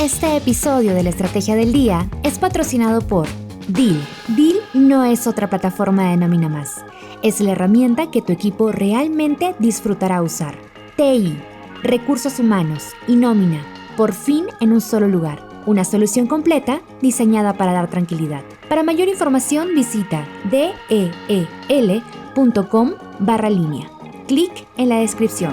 Este episodio de la Estrategia del Día es patrocinado por Deel. Deel no es otra plataforma de nómina más. Es la herramienta que tu equipo realmente disfrutará usar. TI, recursos humanos y nómina, por fin en un solo lugar. Una solución completa diseñada para dar tranquilidad. Para mayor información visita deel.com/línea. Clic en la descripción.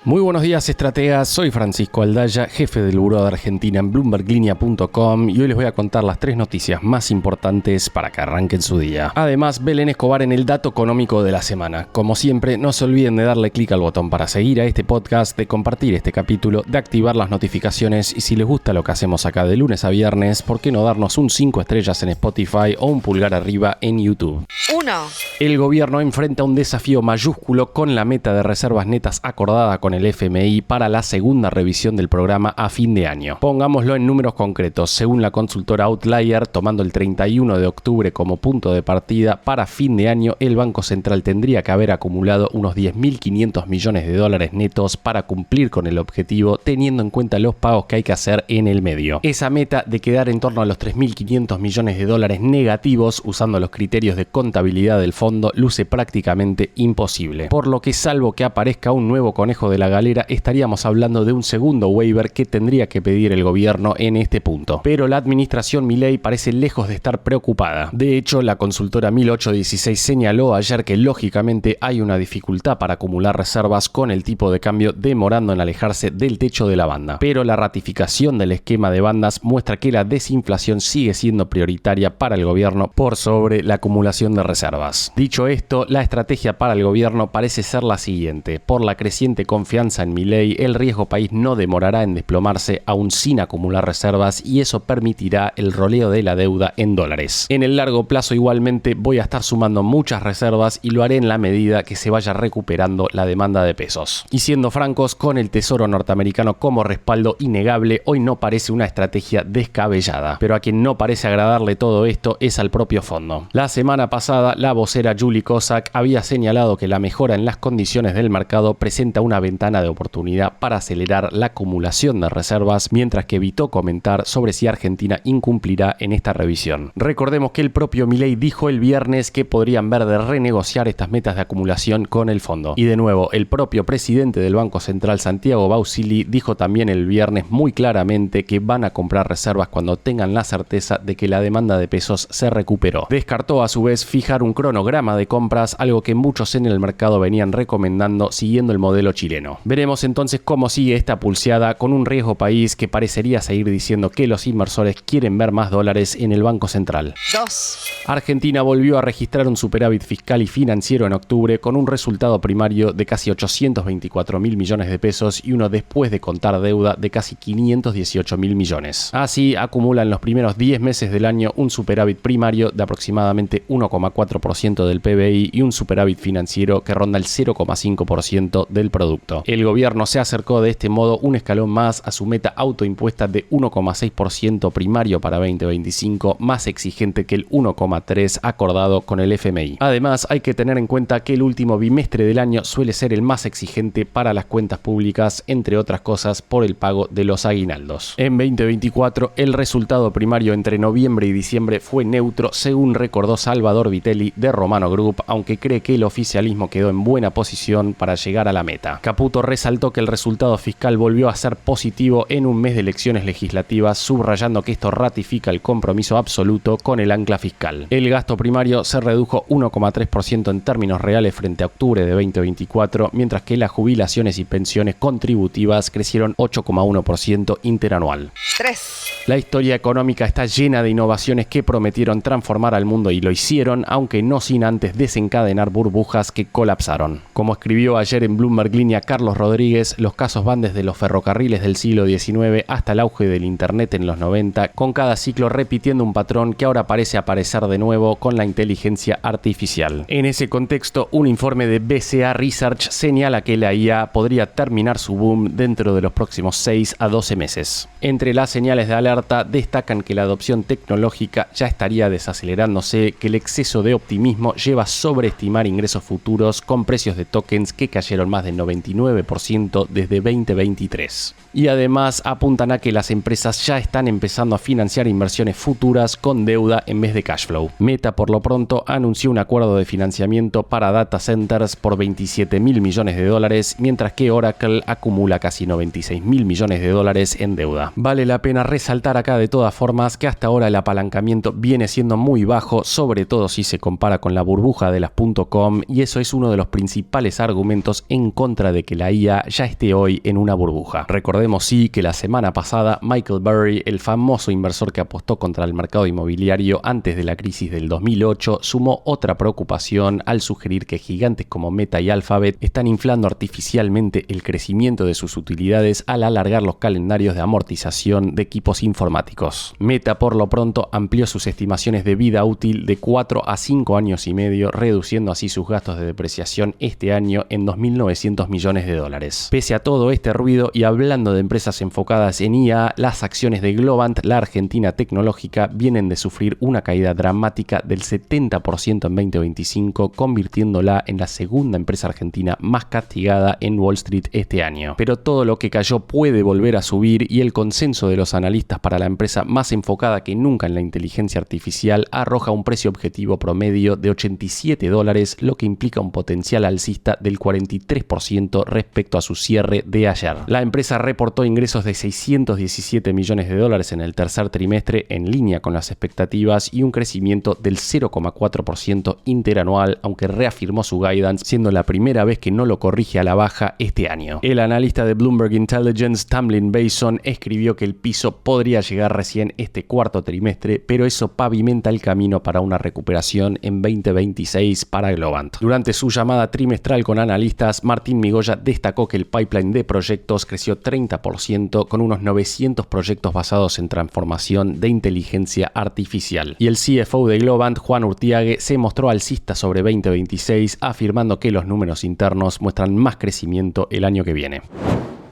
Muy buenos días, estrategas. Soy Francisco Aldaya, jefe del Buró de Argentina en BloombergLinea.com y hoy les voy a contar las 3 noticias más importantes para que arranquen su día. Además, Belén Escobar en el dato económico de la semana. Como siempre, no se olviden de darle clic al botón para seguir a este podcast, de compartir este capítulo, de activar las notificaciones y si les gusta lo que hacemos acá de lunes a viernes, ¿por qué no darnos un 5 estrellas en Spotify o un pulgar arriba en YouTube? 1. El gobierno enfrenta un desafío mayúsculo con la meta de reservas netas acordada con el FMI para la segunda revisión del programa a fin de año. Pongámoslo en números concretos. Según la consultora Outlier, tomando el 31 de octubre como punto de partida, para fin de año el Banco Central tendría que haber acumulado unos 10.500 millones de dólares netos para cumplir con el objetivo, teniendo en cuenta los pagos que hay que hacer en el medio. Esa meta de quedar en torno a los 3.500 millones de dólares negativos, usando los criterios de contabilidad del fondo, luce prácticamente imposible. Por lo que, salvo que aparezca un nuevo conejo de la galera, estaríamos hablando de un segundo waiver que tendría que pedir el gobierno en este punto. Pero la administración Milei parece lejos de estar preocupada. De hecho, la consultora 1816 señaló ayer que lógicamente hay una dificultad para acumular reservas con el tipo de cambio demorando en alejarse del techo de la banda. Pero la ratificación del esquema de bandas muestra que la desinflación sigue siendo prioritaria para el gobierno por sobre la acumulación de reservas. Dicho esto, la estrategia para el gobierno parece ser la siguiente. Por la creciente confianza en Milei, el riesgo país no demorará en desplomarse aún sin acumular reservas y eso permitirá el roleo de la deuda en dólares. En el largo plazo igualmente voy a estar sumando muchas reservas y lo haré en la medida que se vaya recuperando la demanda de pesos. Y siendo francos, con el Tesoro norteamericano como respaldo innegable, hoy no parece una estrategia descabellada. Pero a quien no parece agradarle todo esto es al propio fondo. La semana pasada, la vocera Julie Kozak había señalado que la mejora en las condiciones del mercado presenta una ventana de oportunidad para acelerar la acumulación de reservas, mientras que evitó comentar sobre si Argentina incumplirá en esta revisión. Recordemos que el propio Milei dijo el viernes que podrían ver de renegociar estas metas de acumulación con el fondo. Y de nuevo, el propio presidente del Banco Central, Santiago Bausili, dijo también el viernes muy claramente que van a comprar reservas cuando tengan la certeza de que la demanda de pesos se recuperó. Descartó a su vez fijar un cronograma de compras, algo que muchos en el mercado venían recomendando siguiendo el modelo chileno. Veremos entonces cómo sigue esta pulseada con un riesgo país que parecería seguir diciendo que los inversores quieren ver más dólares en el Banco Central. 2. Argentina volvió a registrar un superávit fiscal y financiero en octubre con un resultado primario de casi 824.000 millones de pesos y uno después de contar deuda de casi 518.000 millones. Así acumula en los primeros 10 meses del año un superávit primario de aproximadamente 1,4% del PBI y un superávit financiero que ronda el 0,5% del producto. El gobierno se acercó de este modo un escalón más a su meta autoimpuesta de 1,6% primario para 2025, más exigente que el 1,3% acordado con el FMI. Además, hay que tener en cuenta que el último bimestre del año suele ser el más exigente para las cuentas públicas, entre otras cosas por el pago de los aguinaldos. En 2024, el resultado primario entre noviembre y diciembre fue neutro, según recordó Salvador Vitelli de Romano Group, aunque cree que el oficialismo quedó en buena posición para llegar a la meta. Caputo resaltó que el resultado fiscal volvió a ser positivo en un mes de elecciones legislativas, subrayando que esto ratifica el compromiso absoluto con el ancla fiscal. El gasto primario se redujo 1,3% en términos reales frente a octubre de 2024, mientras que las jubilaciones y pensiones contributivas crecieron 8,1% interanual. 3. La historia económica está llena de innovaciones que prometieron transformar al mundo y lo hicieron, aunque no sin antes desencadenar burbujas que colapsaron. Como escribió ayer en Bloomberg Línea Carlos Rodríguez, los casos van desde los ferrocarriles del siglo XIX hasta el auge del internet en los 90, con cada ciclo repitiendo un patrón que ahora parece aparecer de nuevo con la inteligencia artificial. En ese contexto, un informe de BCA Research señala que la IA podría terminar su boom dentro de los próximos 6 a 12 meses. Entre las señales de alerta destacan que la adopción tecnológica ya estaría desacelerándose, que el exceso de optimismo lleva a sobreestimar ingresos futuros con precios de tokens que cayeron más del 99% 9% desde 2023. Y además apuntan a que las empresas ya están empezando a financiar inversiones futuras con deuda en vez de cash flow. Meta, por lo pronto, anunció un acuerdo de financiamiento para data centers por $27.000 millones, mientras que Oracle acumula casi $96.000 millones en deuda. Vale la pena resaltar acá de todas formas que hasta ahora el apalancamiento viene siendo muy bajo, sobre todo si se compara con la burbuja de las .com, y eso es uno de los principales argumentos en contra de que la IA ya esté hoy en una burbuja. Recordemos sí que la semana pasada Michael Burry, el famoso inversor que apostó contra el mercado inmobiliario antes de la crisis del 2008, sumó otra preocupación al sugerir que gigantes como Meta y Alphabet están inflando artificialmente el crecimiento de sus utilidades al alargar los calendarios de amortización de equipos informáticos. Meta, por lo pronto, amplió sus estimaciones de vida útil de 4 a 5 años y medio, reduciendo así sus gastos de depreciación este año en $2.900 millones. Pese a todo este ruido y hablando de empresas enfocadas en IA, las acciones de Globant, la argentina tecnológica, vienen de sufrir una caída dramática del 70% en 2025, convirtiéndola en la segunda empresa argentina más castigada en Wall Street este año. Pero todo lo que cayó puede volver a subir y el consenso de los analistas para la empresa más enfocada que nunca en la inteligencia artificial arroja un precio objetivo promedio de $87, lo que implica un potencial alcista del 43% respecto a su cierre de ayer. La empresa reportó ingresos de $617 millones en el tercer trimestre, en línea con las expectativas, y un crecimiento del 0,4% interanual, aunque reafirmó su guidance, siendo la primera vez que no lo corrige a la baja este año. El analista de Bloomberg Intelligence, Tamlin Bason, escribió que el piso podría llegar recién este cuarto trimestre, pero eso pavimenta el camino para una recuperación en 2026 para Globant. Durante su llamada trimestral con analistas, Martín Migoya destacó que el pipeline de proyectos creció 30%, con unos 900 proyectos basados en transformación de inteligencia artificial. Y el CFO de Globant, Juan Urtiague, se mostró alcista sobre 2026, afirmando que los números internos muestran más crecimiento el año que viene.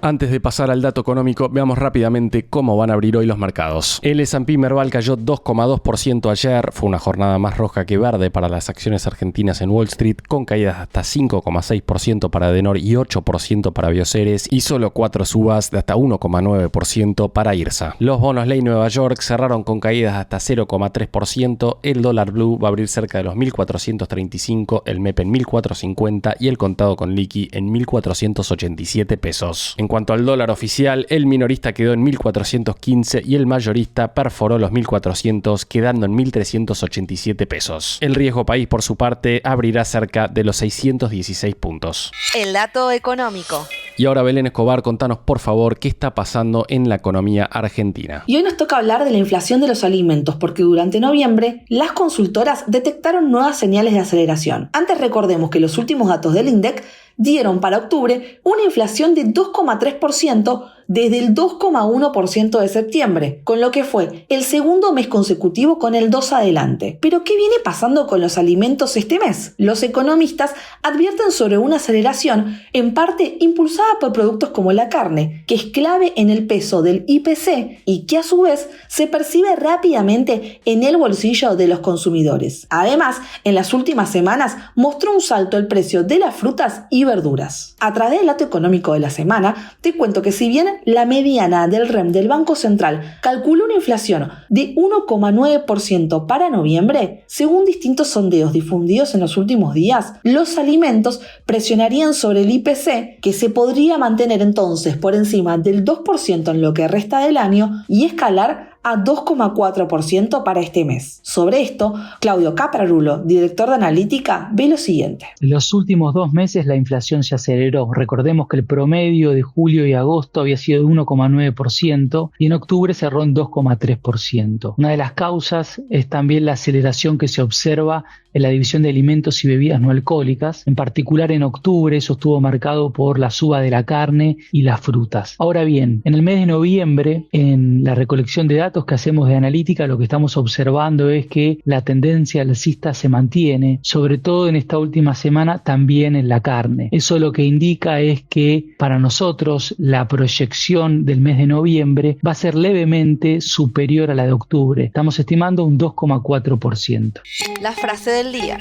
Antes de pasar al dato económico, veamos rápidamente cómo van a abrir hoy los mercados. El S&P Merval cayó 2,2% ayer, fue una jornada más roja que verde para las acciones argentinas en Wall Street, con caídas de hasta 5,6% para Edenor y 8% para Bioceres, y solo 4 subas de hasta 1,9% para IRSA. Los bonos ley Nueva York cerraron con caídas de hasta 0,3%, el dólar blue va a abrir cerca de los 1.435, el MEP en 1.450 y el contado con liqui en 1.487 pesos. En cuanto al dólar oficial, el minorista quedó en 1.415 y el mayorista perforó los 1.400, quedando en 1.387 pesos. El riesgo país, por su parte, abrirá cerca de los 616 puntos. El dato económico. Y ahora, Belén Escobar, contanos por favor qué está pasando en la economía argentina. Y hoy nos toca hablar de la inflación de los alimentos, porque durante noviembre las consultoras detectaron nuevas señales de aceleración. Antes recordemos que los últimos datos del INDEC dieron para octubre una inflación de 2,3% desde el 2,1% de septiembre, con lo que fue el segundo mes consecutivo con el 2 adelante. ¿Pero qué viene pasando con los alimentos este mes? Los economistas advierten sobre una aceleración en parte impulsada por productos como la carne, que es clave en el peso del IPC y que a su vez se percibe rápidamente en el bolsillo de los consumidores. Además, en las últimas semanas mostró un salto el precio de las frutas y verduras. A través del dato económico de la semana, te cuento que si bien la mediana del REM del Banco Central calculó una inflación de 1,9% para noviembre, según distintos sondeos difundidos en los últimos días, los alimentos presionarían sobre el IPC, que se podría mantener entonces por encima del 2% en lo que resta del año y escalar a 2,4% para este mes. Sobre esto, Claudio Caprarulo, director de analítica, ve lo siguiente. En los últimos 2 meses la inflación se aceleró. Recordemos que el promedio de julio y agosto había sido de 1,9% y en octubre cerró en 2,3%. Una de las causas es también la aceleración que se observa en la división de alimentos y bebidas no alcohólicas. En particular en octubre eso estuvo marcado por la suba de la carne y las frutas. Ahora bien, en el mes de noviembre, en la recolección de datos que hacemos de analítica, lo que estamos observando es que la tendencia alcista se mantiene, sobre todo en esta última semana también en la carne. Eso lo que indica es que para nosotros la proyección del mes de noviembre va a ser levemente superior a la de octubre. Estamos estimando un 2,4%. La frase del día.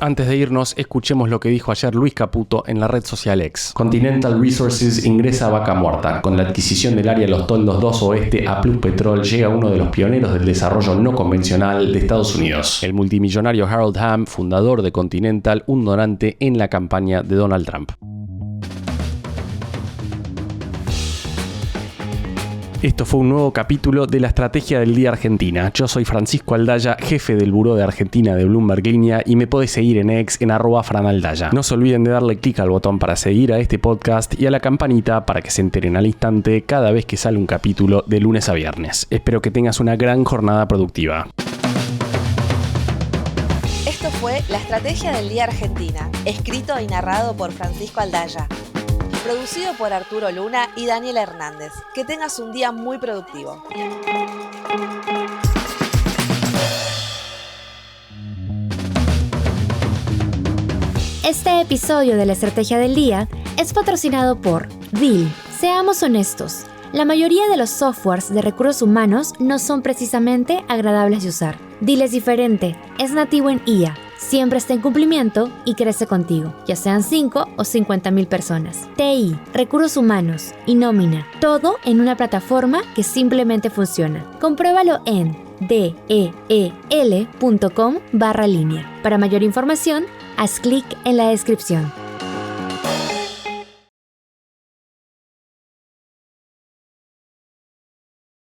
Antes de irnos, escuchemos lo que dijo ayer Luis Caputo en la red social X. Continental Resources ingresa a Vaca Muerta. Con la adquisición del área Los Toldos 2 Oeste a Pluspetrol llega uno de los pioneros del desarrollo no convencional de Estados Unidos. El multimillonario Harold Hamm, fundador de Continental, un donante en la campaña de Donald Trump. Esto fue un nuevo capítulo de la Estrategia del Día Argentina. Yo soy Francisco Aldaya, jefe del Buró de Argentina de Bloomberg Línea, y me podés seguir en X en @franaldaya. No se olviden de darle clic al botón para seguir a este podcast y a la campanita para que se enteren al instante cada vez que sale un capítulo de lunes a viernes. Espero que tengas una gran jornada productiva. Esto fue La Estrategia del Día Argentina, escrito y narrado por Francisco Aldaya. Producido por Arturo Luna y Daniel Hernández. Que tengas un día muy productivo. Este episodio de la Estrategia del Día es patrocinado por Deel. Seamos honestos, la mayoría de los softwares de recursos humanos no son precisamente agradables de usar. Deel es diferente, es nativo en IA. Siempre está en cumplimiento y crece contigo, ya sean 5 o 50,000 personas. TI, recursos humanos y nómina, todo en una plataforma que simplemente funciona. Compruébalo en deel.com/línea. Para mayor información, haz clic en la descripción.